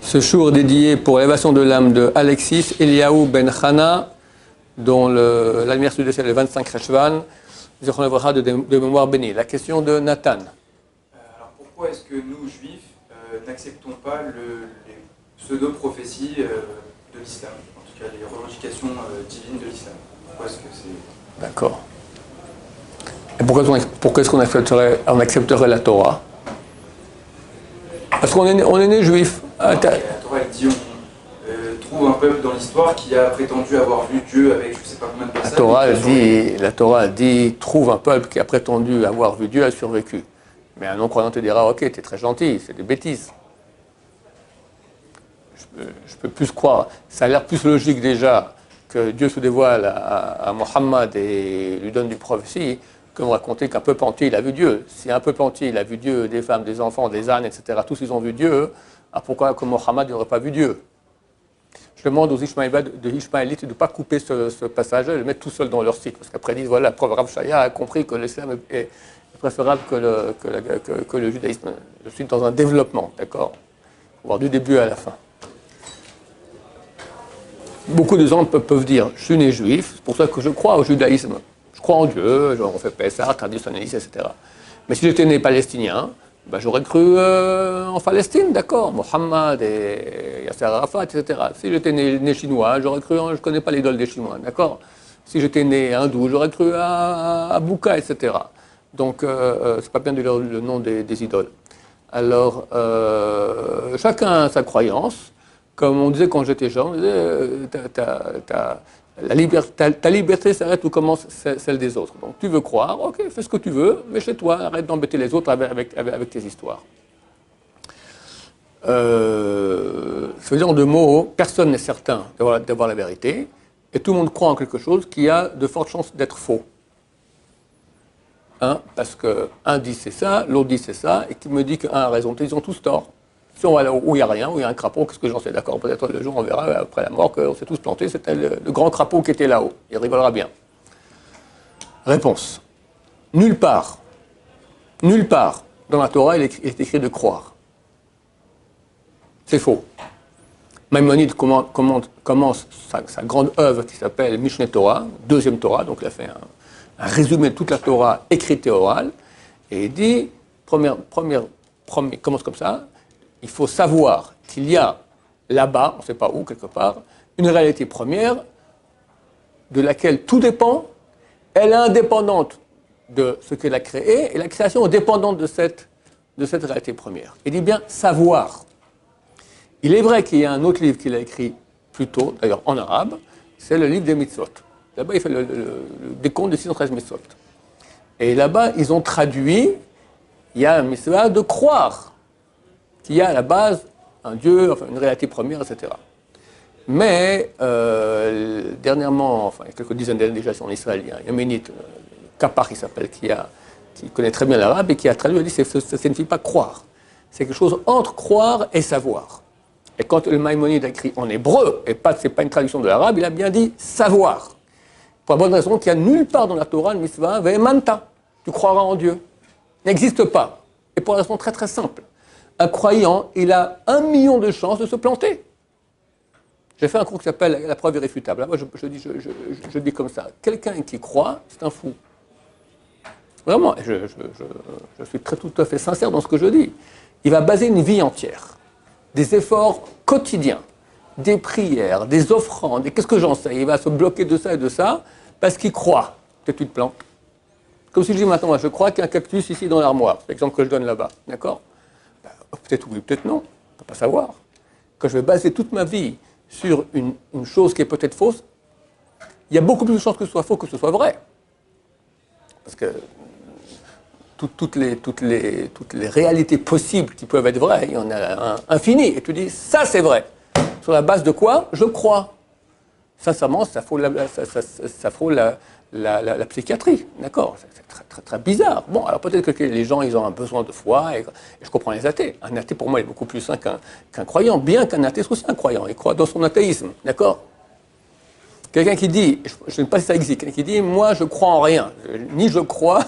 Ce jour dédié pour l'élévation de l'âme de Alexis Eliaou Ben Chana, dont l'anniversaire du décès est le 25 Reshvan, de mémoire bénie. La question de Nathan. Alors pourquoi est-ce que nous, juifs, n'acceptons pas les pseudo-prophéties de l'islam, en tout cas les revendications divines de l'islam? Pourquoi est-ce que c'est... D'accord. Et pourquoi est-ce qu'on accepterait la Torah? Parce qu'on est né juif. La Torah, elle dit on trouve un peuple dans l'histoire qui a prétendu avoir vu Dieu avec je ne sais pas combien de personnes. La Torah dit trouve un peuple qui a prétendu avoir vu Dieu a survécu. Mais un non-croyant te dira ok, t'es très gentil, c'est des bêtises. Je peux plus croire. Ça a l'air plus logique déjà que Dieu se dévoile à Mohammed et lui donne du prophétie que me raconter qu'un peuple entier il a vu Dieu. Si un peuple entier il a vu Dieu, des femmes, des enfants, des ânes, etc., tous ils ont vu Dieu, alors pourquoi que Mohammed n'aurait pas vu Dieu? Je demande aux Ishmaélites de ne pas couper ce passage-là et de le mettre tout seul dans leur site. Parce qu'après ils disent voilà, la preuve Rav Shaya a compris que l'islam est préférable que le judaïsme. Je suis dans un développement, d'accord? On va voir du début à la fin. Beaucoup de gens peuvent dire je suis né juif, c'est pour ça que je crois au judaïsme. Je crois en Dieu, on fait Pessah, traditionnaliste, etc. Mais si j'étais né palestinien, ben j'aurais cru en Palestine, d'accord, Mohammed et Yasser Arafat, etc. Si j'étais né chinois, j'aurais cru, je ne connais pas l'idole des Chinois, d'accord. Si j'étais né hindou, j'aurais cru à Bouddha, etc. Donc, c'est pas bien de dire le nom des idoles. Alors, chacun a sa croyance. Comme on disait quand j'étais jeune, on disait, ta liberté s'arrête où commence celle des autres. Donc tu veux croire, ok, fais ce que tu veux, mais chez toi, arrête d'embêter les autres avec tes histoires. Ça veut dire en deux mots, personne n'est certain d'avoir la vérité, et tout le monde croit en quelque chose qui a de fortes chances d'être faux. Parce qu'un dit c'est ça, l'autre dit c'est ça, et qui me dit qu'un a raison, ils ont tous tort. Si on va là où il n'y a rien, où il y a un crapaud, qu'est-ce que j'en sais, d'accord? Peut-être le jour on verra après la mort qu'on s'est tous plantés, c'était le grand crapaud qui était là-haut. Il rigolera bien. Réponse. Nulle part dans la Torah il est écrit de croire. C'est faux. Maïmonide commence sa grande œuvre qui s'appelle Mishneh Torah, deuxième Torah, donc il a fait un résumé de toute la Torah écrite et orale, et il dit, commence comme ça, il faut savoir qu'il y a là-bas, on ne sait pas où, quelque part, une réalité première de laquelle tout dépend. Elle est indépendante de ce qu'elle a créé et la création est dépendante de cette réalité première. Il dit bien savoir. Il est vrai qu'il y a un autre livre qu'il a écrit plus tôt, d'ailleurs en arabe, c'est le livre des mitzvot. Là-bas, il fait le décompte des 613 mitzvot. Et là-bas, ils ont traduit, il y a un mitzvah de croire. Il y a à la base un Dieu, enfin une réalité première, etc. Mais dernièrement, enfin il y a quelques dizaines d'années déjà en Israël, il y a un Yéménite, Kapar qui s'appelle, qui connaît très bien l'arabe et qui a traduit, il dit que ça ne signifie pas croire. C'est quelque chose entre croire et savoir. Et quand le Maïmonide a écrit en hébreu, et c'est pas une traduction de l'arabe, il a bien dit savoir. Pour la bonne raison qu'il n'y a nulle part dans la Torah le mitzvah, ve'emanta, tu croiras en Dieu. Il n'existe pas. Et pour une raison très très simple. Un croyant, il a 1 million de chances de se planter. J'ai fait un cours qui s'appelle La preuve irréfutable. Moi, je dis comme ça. Quelqu'un qui croit, c'est un fou. Vraiment, je suis tout à fait sincère dans ce que je dis. Il va baser une vie entière, des efforts quotidiens, des prières, des offrandes, et qu'est-ce que j'en sais? Il va se bloquer de ça et de ça, parce qu'il croit. Peut-être tu te plantes. Comme si je dis maintenant, je crois qu'il y a un cactus ici dans l'armoire. C'est l'exemple que je donne là-bas. D'accord? Peut-être oui, peut-être non, on ne peut pas savoir. Quand je vais baser toute ma vie sur une chose qui est peut-être fausse, il y a beaucoup plus de chances que ce soit faux que ce soit vrai. Parce que toutes les réalités possibles qui peuvent être vraies, il y en a un infini. Et tu dis, ça c'est vrai. Sur la base de quoi? Je crois. Sincèrement, ça frôle la psychiatrie, d'accord? C'est très, très, très bizarre. Bon, alors peut-être que les gens, ils ont un besoin de foi, et je comprends les athées. Un athée, pour moi, est beaucoup plus sain qu'un croyant, bien qu'un athée soit aussi un croyant. Il croit dans son athéisme, d'accord? Quelqu'un qui dit, je ne sais pas si ça existe, quelqu'un qui dit, moi, je crois en rien. Ni je crois,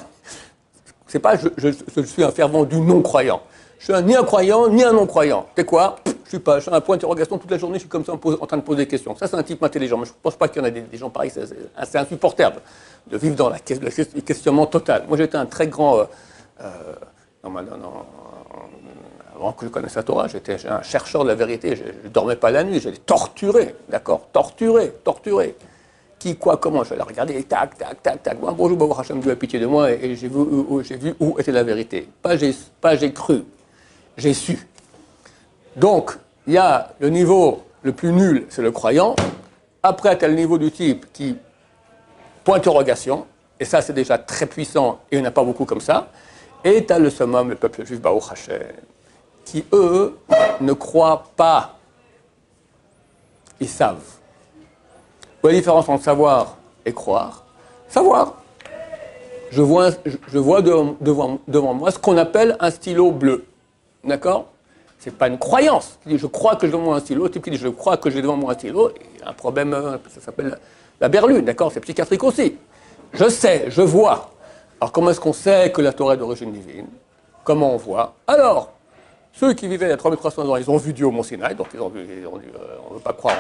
c'est pas je suis un fervent du non-croyant. Je suis ni un croyant, ni un non-croyant. C'est quoi? Je suis à un point d'interrogation toute la journée, je suis comme ça en train de poser des questions. Ça, c'est un type intelligent, mais je ne pense pas qu'il y en a des gens pareils, c'est insupportable de vivre dans le questionnement total. Moi, j'étais un très grand... avant que je connaisse la Torah, j'étais un chercheur de la vérité, je ne dormais pas la nuit, j'allais torturer, d'accord, torturer. Qui, quoi, comment, je vais la regarder, et tac. Bon, bonjour, Baruch Hashem, Dieu a pitié de moi, et j'ai vu où était la vérité. Pas j'ai cru, j'ai su. Donc, il y a le niveau le plus nul, c'est le croyant. Après, tu as le niveau du type qui, point d'interrogation, et ça, c'est déjà très puissant, et il n'y en a pas beaucoup comme ça. Et tu as le summum, le peuple juif, Baruch Hashem, qui, eux, ne croient pas. Ils savent. Où est la différence entre savoir et croire? Savoir. Je vois devant moi ce qu'on appelle un stylo bleu. D'accord? Ce n'est pas une croyance. Je crois que j'ai devant moi un stylo. Le type qui dit je crois que j'ai devant moi un stylo, il y a un problème, ça s'appelle la berlue. D'accord? C'est psychiatrique aussi. Je sais, je vois. Alors comment est-ce qu'on sait que la Torah est d'origine divine? Comment on voit? Alors, ceux qui vivaient il y a 3300 ans, ils ont vu Dieu au Mont Sinaï, donc ils ont dit, on ne veut pas croire,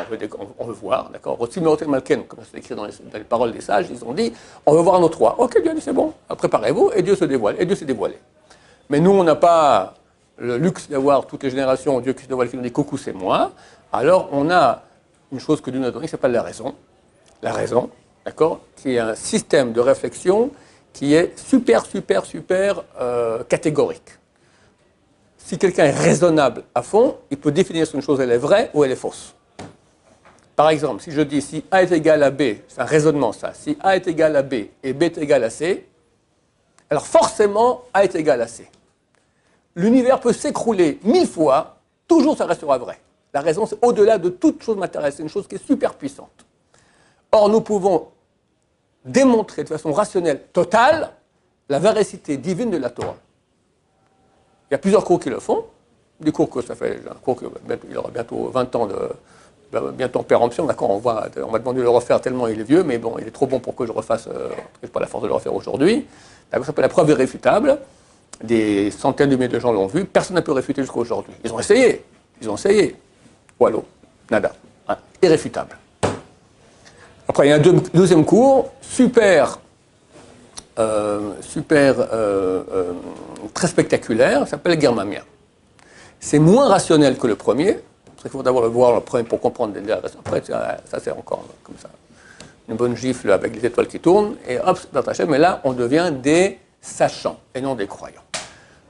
on veut voir, d'accord. Rotimé Malken, comme c'est écrit dans les paroles des sages, ils ont dit, on veut voir notre roi. Ok, Dieu dit, c'est bon, préparez-vous, et Dieu se dévoile, et Dieu s'est dévoilé. Mais nous, on n'a pas le luxe d'avoir toutes les générations, Dieu qui se dévoile, qui nous dit, coucou, c'est moi. Alors, on a une chose que Dieu nous a donnée, qui s'appelle la raison. La raison, d'accord, qui est un système de réflexion qui est super catégorique. Si quelqu'un est raisonnable à fond, il peut définir si une chose elle est vraie ou elle est fausse. Par exemple, si je dis si A est égal à B, c'est un raisonnement ça, si A est égal à B et B est égal à C, alors forcément A est égal à C. L'univers peut s'écrouler 1000 fois, toujours ça restera vrai. La raison, c'est au-delà de toute chose matérielle, c'est une chose qui est super puissante. Or, nous pouvons démontrer de façon rationnelle totale la véracité divine de la Torah. Il y a plusieurs cours qui le font, des cours que ça fait, un cours il aura bientôt 20 ans bientôt en péremption, d'accord, on m'a demandé de le refaire tellement il est vieux, mais bon, il est trop bon pour que je refasse, je n'ai pas la force de le refaire aujourd'hui. Ça s'appelle la preuve irréfutable, des centaines de milliers de gens l'ont vu, personne n'a pu réfuter jusqu'à aujourd'hui. Ils ont essayé, voilà, nada, hein, irréfutable. Après, il y a un deuxième cours, très spectaculaire, ça s'appelle Germamia. C'est moins rationnel que le premier, parce qu'il faut d'abord le voir le premier pour comprendre les raisons. Après, ça c'est encore comme ça. Une bonne gifle avec les étoiles qui tournent, et hop, mais là, on devient des sachants et non des croyants.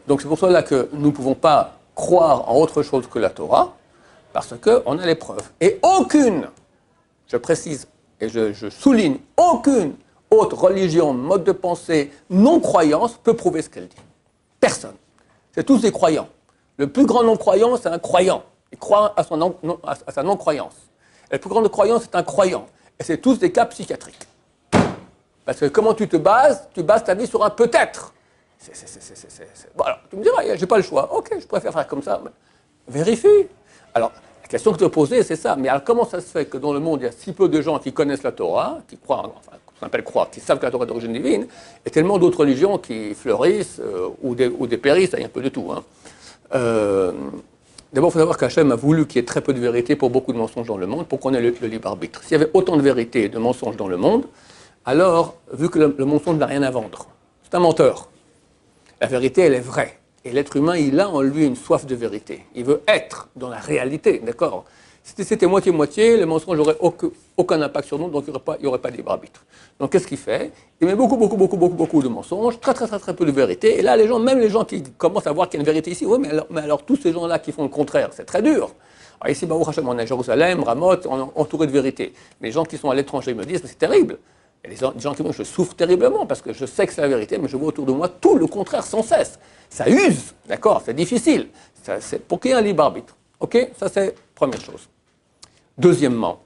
Donc c'est pour cela que nous ne pouvons pas croire en autre chose que la Torah, parce qu'on a les preuves. Et aucune, je précise et je souligne, aucune autre religion, mode de pensée, non-croyance peut prouver ce qu'elle dit. Personne. C'est tous des croyants. Le plus grand non-croyant, c'est un croyant. Il croit à sa non-croyance. Et le plus grand non-croyant, c'est un croyant. Et c'est tous des cas psychiatriques. Parce que comment tu te bases? Tu bases ta vie sur un peut-être. Bon, alors, tu me diras, j'ai pas le choix. Ok, je préfère faire comme ça. Mais vérifie. Alors, la question que tu te posais, c'est ça. Mais alors, comment ça se fait que dans le monde, il y a si peu de gens qui connaissent la Torah, qui croient, enfin, qu'on appelle croire, qui savent que la Torah est d'origine divine, et tellement d'autres religions qui fleurissent ou dépérissent, il y a un peu de tout. Hein. D'abord, il faut savoir qu'Hachem a voulu qu'il y ait très peu de vérité pour beaucoup de mensonges dans le monde, pour qu'on ait le libre arbitre. S'il y avait autant de vérité et de mensonges dans le monde, alors, vu que le mensonge n'a rien à vendre, c'est un menteur. La vérité, elle est vraie. Et l'être humain, il a en lui une soif de vérité. Il veut être dans la réalité, d'accord? Si c'était moitié-moitié, le mensonge n'aurait aucun impact sur nous, donc il n'y aurait pas de libre arbitre. Donc qu'est-ce qu'il fait? Il met beaucoup de mensonges, très peu de vérité. Et là, même les gens qui commencent à voir qu'il y a une vérité ici, oui, mais alors tous ces gens-là qui font le contraire, c'est très dur. Alors ici, Baruch Hashem, on est à Jérusalem, Ramoth, on est entouré de vérité. Mais les gens qui sont à l'étranger me disent, mais c'est terrible. Il y a des gens qui me disent, je souffre terriblement parce que je sais que c'est la vérité, mais je vois autour de moi tout le contraire sans cesse. Ça use, d'accord, c'est difficile. C'est pour qu'il y ait un libre arbitre. Ok, ça c'est première chose. Deuxièmement,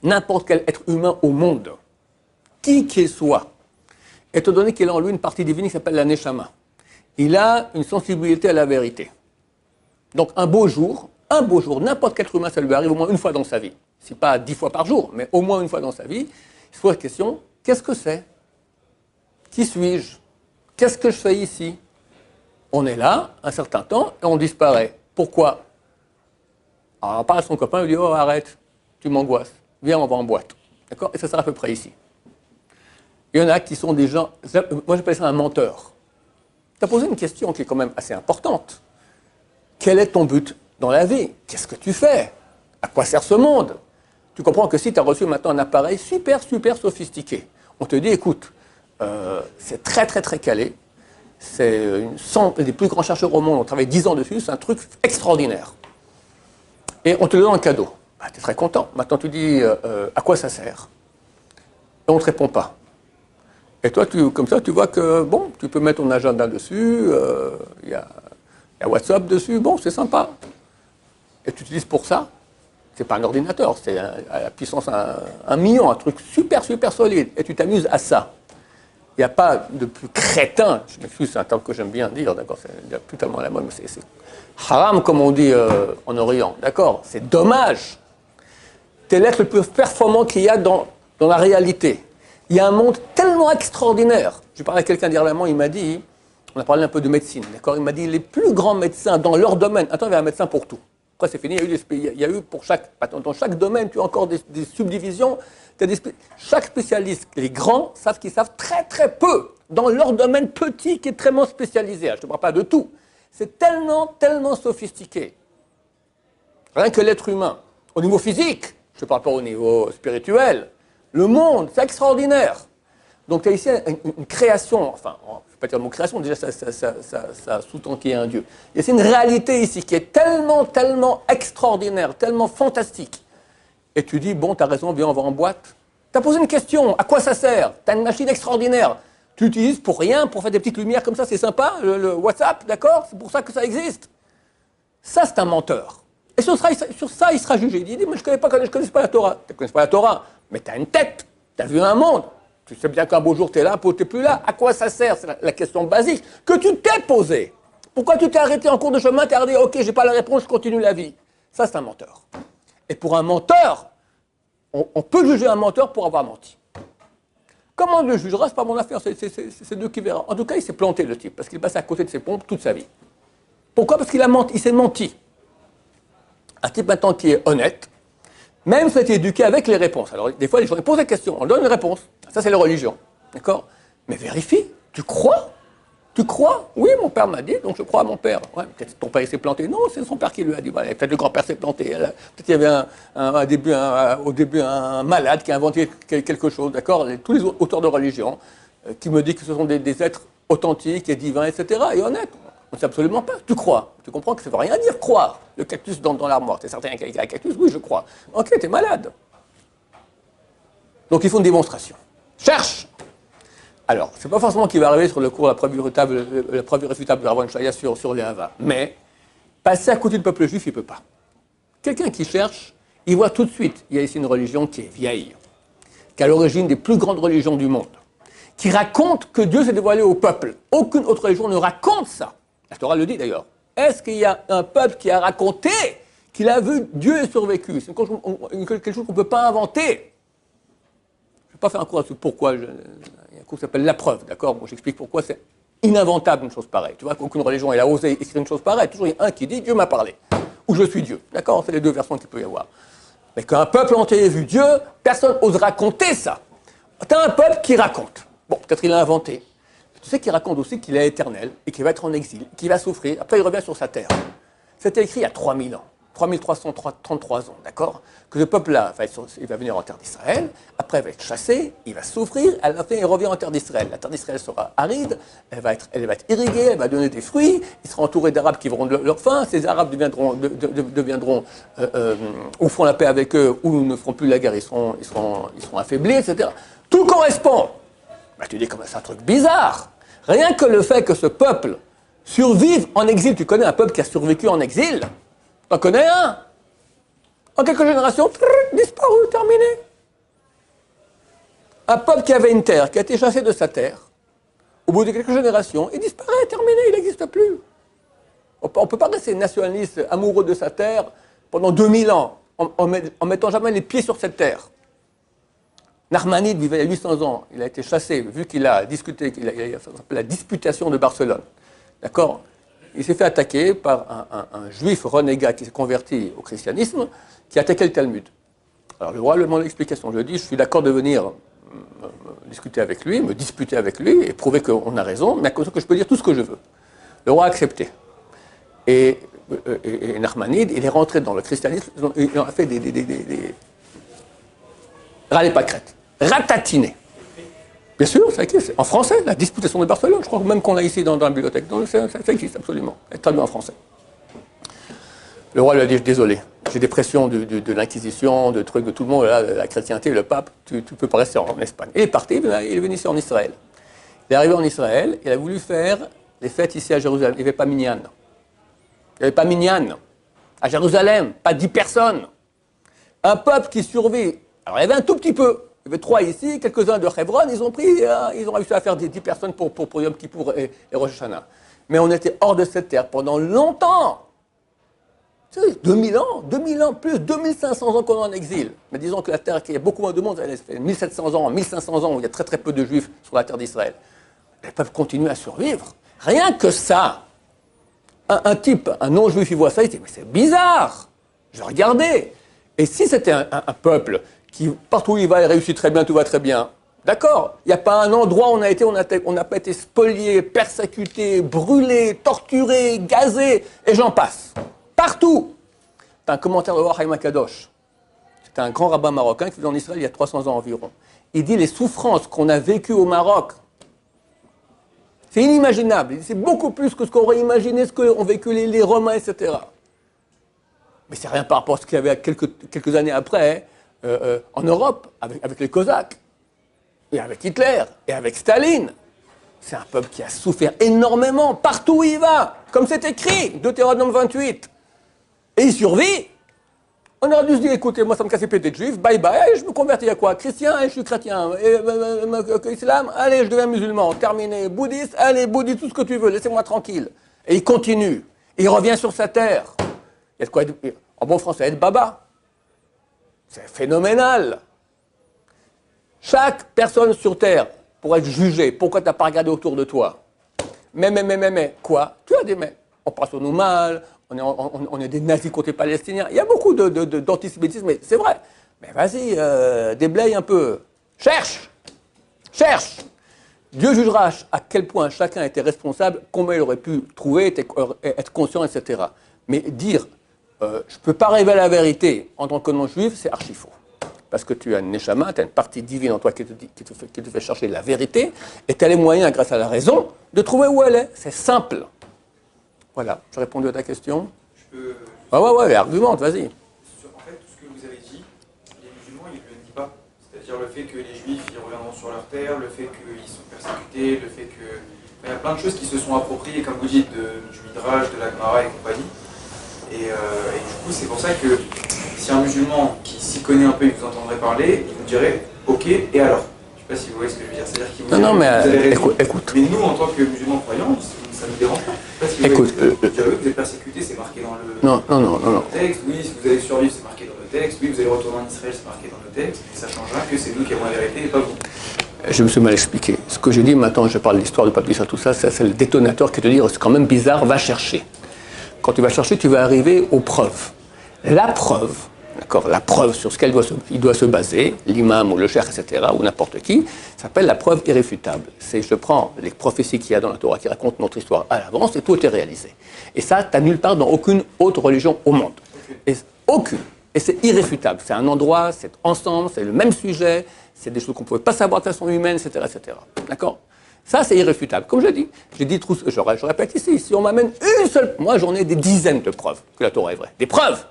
n'importe quel être humain au monde, qui qu'il soit, étant donné qu'il a en lui une partie divine qui s'appelle la Neshama, il a une sensibilité à la vérité. Donc un beau jour, n'importe quel être humain, ça lui arrive au moins une fois dans sa vie. Si pas 10 fois par jour, mais au moins une fois dans sa vie, il se pose la question, qu'est-ce que c'est? Qui suis-je? Qu'est-ce que je fais ici? On est là un certain temps et on disparaît. Pourquoi? Alors, on parle à son copain, il lui dit, oh, arrête, tu m'angoisses, viens, on va en boîte. D'accord? Et ça sera à peu près ici. Il y en a qui sont des gens, moi j'appelle ça un menteur. Tu as posé une question qui est quand même assez importante. Quel est ton but dans la vie? Qu'est-ce que tu fais? À quoi sert ce monde? Tu comprends que si tu as reçu maintenant un appareil super, super sophistiqué, on te dit, écoute, c'est très, très, très calé, c'est des plus grands chercheurs au monde, on travaille 10 ans dessus, c'est un truc extraordinaire. Et on te le donne en cadeau. Bah, tu es très content. Maintenant, tu dis, à quoi ça sert? Et on ne te répond pas. Et toi, comme ça, tu vois que, bon, tu peux mettre ton agenda dessus, il y a WhatsApp dessus, bon, c'est sympa. Et tu utilises pour ça, c'est pas un ordinateur, c'est à la puissance 1 million, un truc super, super solide. Et tu t'amuses à ça. Il n'y a pas de plus crétin, je m'excuse, c'est un terme que j'aime bien dire, d'accord, c'est plus tellement la mode, mais c'est haram, comme on dit en Orient, d'accord, c'est dommage. T'es l'être le plus performant qu'il y a dans la réalité. Il y a un monde tellement extraordinaire. Je parlais à quelqu'un dernièrement, il m'a dit, on a parlé un peu de médecine, d'accord, il m'a dit, les plus grands médecins dans leur domaine, attends, il y a un médecin pour tout. Après, c'est fini, il y a eu pour dans chaque domaine, tu as encore des subdivisions. Chaque spécialiste, les grands, savent qu'ils savent très très peu dans leur domaine petit qui est très spécialisé. Je ne te parle pas de tout. C'est tellement, tellement sophistiqué. Rien que l'être humain. Au niveau physique, je ne parle pas au niveau spirituel. Le monde, c'est extraordinaire. Donc tu as ici une création, enfin, je ne vais pas dire le mot création, déjà ça sous-tend qu'il y a un Dieu. Il y a ici une réalité ici qui est tellement, tellement extraordinaire, tellement fantastique. Et tu dis, bon, tu as raison, viens, on va en boîte. Tu as posé une question, à quoi ça sert? Tu as une machine extraordinaire. Tu l'utilises pour rien, pour faire des petites lumières comme ça, c'est sympa, le WhatsApp, d'accord? C'est pour ça que ça existe. Ça, c'est un menteur. Et sur ça, il sera jugé. Il dit, mais je ne connais pas la Torah. Tu ne connais pas la Torah, mais tu as une tête, tu as vu un monde. Tu sais bien qu'un beau jour, tu es là, tu n'es plus là. À quoi ça sert? C'est la question basique que tu t'es posée. Pourquoi tu t'es arrêté en cours de chemin, tu as dit, ok, je n'ai pas la réponse, je continue la vie. Ça, c'est un menteur. Et pour un menteur, on peut juger un menteur pour avoir menti. Comment on le jugera? Ce n'est pas mon affaire, c'est Dieu qui verra. En tout cas, il s'est planté, le type, parce qu'il passe à côté de ses pompes toute sa vie. Pourquoi? Parce qu'il a menti, il s'est menti. Un type maintenant qui est honnête, même s'il a été éduqué avec les réponses. Alors, des fois, les gens posent la question, on donne une réponse. Ça, c'est la religion. D'accord? Mais vérifie, tu crois? Tu crois? Oui, mon père m'a dit, donc je crois à mon père. Ouais, peut-être ton père s'est planté. Non, c'est son père qui lui a dit. Voilà, peut-être le grand-père s'est planté. Peut-être qu'il y avait au début un malade qui a inventé quelque chose. D'accord? Tous les auteurs de religion qui me disent que ce sont des êtres authentiques et divins, etc. et honnêtes. On ne sait absolument pas. Tu crois. Tu comprends que ça ne veut rien dire croire. Le cactus dans l'armoire. Tu es certain qu'il y a un cactus? Oui, je crois. Ok, tu es malade. Donc il faut une démonstration. Cherche! Alors, ce n'est pas forcément qu'il va arriver sur le cours la preuve irréfutable de Ravon Shaya sur les Hava. Mais passer à côté du peuple juif, il ne peut pas. Quelqu'un qui cherche, il voit tout de suite, il y a ici une religion qui est vieille, qui est à l'origine des plus grandes religions du monde, qui raconte que Dieu s'est dévoilé au peuple. Aucune autre religion ne raconte ça. La Torah le dit d'ailleurs. Est-ce qu'il y a un peuple qui a raconté qu'il a vu Dieu et survécu? C'est quelque chose qu'on ne peut pas inventer. Je ne vais pas faire un cours là-dessus. Pourquoi il y a un cours qui s'appelle La Preuve, d'accord? Bon, j'explique pourquoi c'est ininventable une chose pareille. Tu vois qu'aucune religion elle a osé écrire une chose pareille. Toujours il y a un qui dit Dieu m'a parlé. Ou je suis Dieu. D'accord? C'est les deux versions qu'il peut y avoir. Mais qu'un peuple entier ait vu Dieu, personne n'ose raconter ça. Tu as un peuple qui raconte. Bon, peut-être il l'a inventé. Tu sais qu'il raconte aussi qu'il est éternel et qu'il va être en exil, qu'il va souffrir. Après, il revient sur sa terre. C'était écrit il y a 3000 ans. 3333 ans, d'accord? Que ce peuple-là, il va venir en terre d'Israël, après il va être chassé, il va souffrir, à la fin il revient en terre d'Israël. La terre d'Israël sera aride, elle va être irriguée, elle va donner des fruits, il sera entouré d'Arabes qui verront leur faim, ces Arabes deviendront ou font la paix avec eux, ou ne feront plus la guerre, ils seront affaiblis, etc. Tout correspond. Bah, tu dis comme c'est un truc bizarre. Rien que le fait que ce peuple survive en exil, tu connais un peuple qui a survécu en exil? T'en connais un? En quelques générations, disparu, terminé. Un peuple qui avait une terre, qui a été chassé de sa terre, au bout de quelques générations, il disparaît, terminé, il n'existe plus. On ne peut pas rester nationaliste, amoureux de sa terre, pendant 2000 ans, en mettant jamais les pieds sur cette terre. Narmanide vivait il y a 800 ans, il a été chassé, vu qu'il a discuté, ça s'appelle la disputation de Barcelone. D'accord? il s'est fait attaquer par un juif renégat qui s'est converti au christianisme, qui a attaqué le Talmud. Alors le roi lui demande l'explication. Je lui ai dit, je suis d'accord de venir discuter avec lui, me disputer avec lui, et prouver qu'on a raison, mais à cause que je peux dire tout ce que je veux. Le roi a accepté. Et Nachmanide, il est rentré dans le christianisme, il a fait des râler pâquerettes, ratatiné. Bien sûr, ça existe. En français, la disputation de Barcelone, je crois même qu'on l'a ici dans la bibliothèque. Donc ça existe absolument. Elle est traduite en français. Le roi lui a dit, désolé, j'ai des pressions de l'Inquisition, de trucs de tout le monde, là, la chrétienté, le pape, tu ne peux pas rester en Espagne. Il est parti, il est venu ici en Israël. Il est arrivé en Israël, il a voulu faire les fêtes ici à Jérusalem. Il n'y avait pas minyan. Il n'y avait pas minyan. À Jérusalem, pas 10 personnes. Un peuple qui survit. Alors il y avait un tout petit peu. Il y avait 3 ici, quelques-uns de Hebron, ils ont réussi à faire 10 personnes pour Yom Kippour et Rosh Hashanah. Mais on était hors de cette terre pendant longtemps. Tu sais, 2000 ans, plus 2500 ans qu'on est en exil. Mais disons que la terre, qu'il y a beaucoup moins de monde, elle fait 1700 ans, 1500 ans, où il y a très très peu de juifs sur la terre d'Israël. Les peuples continuent à survivre. Rien que ça. Un type, un non-juif, il voit ça, il dit, mais c'est bizarre. Je vais regarder. Et si c'était un peuple qui, partout où il va, il réussit très bien, tout va très bien, d'accord. Il n'y a pas un endroit où on n'a pas été spolié, persécuté, brûlé, torturé, gazé, et j'en passe. Partout. C'est un commentaire de Haïm Akadosh. C'est un grand rabbin marocain qui vit en Israël il y a 300 ans environ. Il dit les souffrances qu'on a vécues au Maroc, c'est inimaginable. C'est beaucoup plus que ce qu'on aurait imaginé, ce qu'ont vécu les Romains, etc. Mais c'est rien par rapport à ce qu'il y avait quelques années après en Europe, avec les Cosaques, et avec Hitler, et avec Staline. C'est un peuple qui a souffert énormément, partout où il va, comme c'est écrit, Deutéronome 28. Et il survit. On aurait dû se dire, écoutez, moi ça me casse les pieds d'être juif, bye bye, je me convertis à quoi? Chrétien, je suis chrétien. Islam, allez, je deviens musulman. Terminé. Bouddhiste, allez, bouddhiste, tout ce que tu veux, laissez-moi tranquille. Et il continue. Et il revient sur sa terre. Il y a de quoi être, en bon français, être baba. C'est phénoménal. Chaque personne sur terre, pour être jugée, pourquoi tu n'as pas regardé autour de toi? Mais, quoi? Tu as des mais. On passe sur nous mal. On est des nazis contre les Palestiniens. Il y a beaucoup d'antisémitisme, mais c'est vrai. Mais vas-y, déblaye un peu. Cherche. Dieu jugera à quel point chacun était responsable, combien il aurait pu trouver, être conscient, etc. Mais dire, je ne peux pas révéler la vérité en tant que non-juif, c'est archi faux. Parce que tu as une neshama, tu as une partie divine en toi qui te fait chercher la vérité, et tu as les moyens, grâce à la raison, de trouver où elle est. C'est simple. Voilà, j'ai répondu à ta question. Je peux... Ouais, argumente, vas-y. En fait, tout ce que vous avez dit, les musulmans, ils ne le disent pas. C'est-à-dire le fait que les juifs, ils reviendront sur leur terre, le fait qu'ils sont persécutés, le fait que... Il y a plein de choses qui se sont appropriées, comme vous dites, du Midrash, de la Gemara et compagnie. Et du coup, c'est pour ça que si un musulman qui s'y connaît un peu, il vous entendrait parler, il vous dirait « Ok, et alors ?» Je ne sais pas si vous voyez ce que je veux dire. C'est-à-dire qu'il vous dirait, Non, mais vous avez raison. écoute. Mais nous, en tant que musulmans croyants, ça ne nous dérange pas. Je sais pas si écoute, vous êtes persécuté, c'est marqué dans le texte. Oui, si vous allez survivre, c'est marqué dans le texte. Oui, vous allez retourner en Israël, c'est marqué dans le texte. Mais ça ne changera que c'est nous qui avons la vérité et pas vous. Je me suis mal expliqué. Ce que j'ai dit maintenant, je parle de l'histoire du pape, tout ça, c'est le détonateur qui te dit c'est quand même bizarre, va chercher. Quand tu vas chercher, tu vas arriver aux preuves. La preuve, d'accord, la preuve sur ce il doit se baser, l'imam ou le cheikh, etc., ou n'importe qui, s'appelle la preuve irréfutable. C'est je prends les prophéties qu'il y a dans la Torah qui racontent notre histoire à l'avance et tout est réalisé. Et ça, tu n'as nulle part dans aucune autre religion au monde. Et aucune. Et c'est irréfutable. C'est un endroit, c'est ensemble, c'est le même sujet, c'est des choses qu'on ne pouvait pas savoir de façon humaine, etc., etc. D'accord ? Ça, c'est irréfutable. Comme je dis, je répète ici, si on m'amène une seule... Moi, j'en ai des dizaines de preuves que la Torah est vraie. Des preuves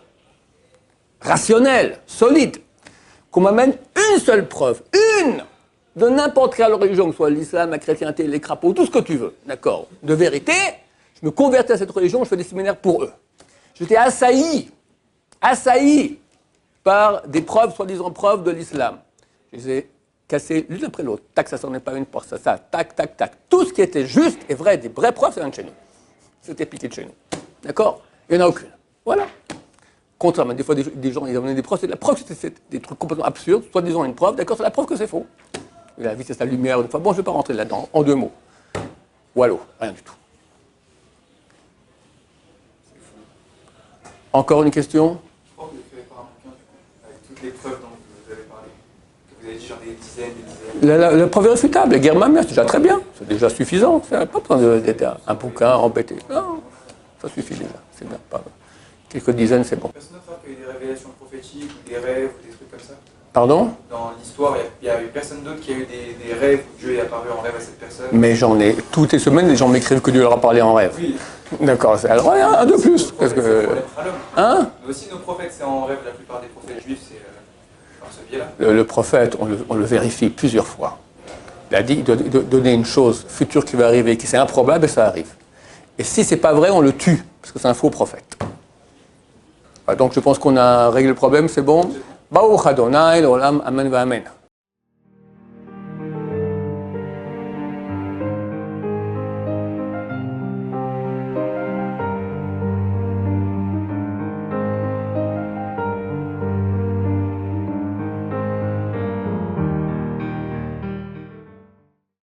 rationnelles, solides. Qu'on m'amène une seule preuve, une, de n'importe quelle religion, que ce soit l'islam, la chrétienté, les crapauds, tout ce que tu veux, d'accord, de vérité, je me convertis à cette religion, je fais des séminaires pour eux. J'étais assailli par des preuves, soi-disant preuves de l'islam. Je les ai cassées l'une après l'autre. Tac, ça s'en est pas une pour ça, tac, tac, tac. Tout ce qui était juste et vrai, des vraies preuves, ça vient de chez nous. C'était piqué de chez nous. D'accord ? Il n'y en a aucune. Voilà. Contrairement, des fois, des gens, ils amenaient des preuves. La preuve, c'était des trucs complètement absurdes. Soit disant une preuve, d'accord, c'est la preuve que c'est faux. Il a vu, c'est sa lumière. Bon, je ne vais pas rentrer là-dedans, en 2 mots. Wallo, rien du tout. Encore une question? Pourquoi vous n'écrivez pas un bouquin, du coup, avec toutes les preuves dont vous avez parlé? Que vous avez dit genre des dizaines, des dizaines. La preuve irréfutable, la guerre mammaire, c'est déjà très bien. C'est déjà suffisant. Ça n'a pas besoin d'être un bouquin embêté. Non, ça suffit déjà. C'est bien. Pas quelques dizaines, c'est bon. Personne d'autre qui a eu des révélations prophétiques ou des rêves ou des trucs comme ça? Pardon? Dans l'histoire, il n'y a eu personne d'autre qui a eu des rêves où Dieu est apparu en rêve à cette personne? Mais j'en ai. Toutes les semaines, les gens m'écrivent que Dieu leur a parlé en rêve. Oui. D'accord. Alors, il y a un de plus. Parce que. À l'homme. Hein? Mais aussi nos prophètes, c'est en rêve. La plupart des prophètes juifs, c'est par ce biais-là. Le prophète, on le vérifie plusieurs fois. Il a dit de donner une chose future qui va arriver, qui c'est improbable, et ça arrive. Et si c'est pas vrai, on le tue, parce que c'est un faux prophète. Voilà, donc je pense qu'on a réglé le problème, c'est bon. Baruch Adonai, l'olam, amen, amen.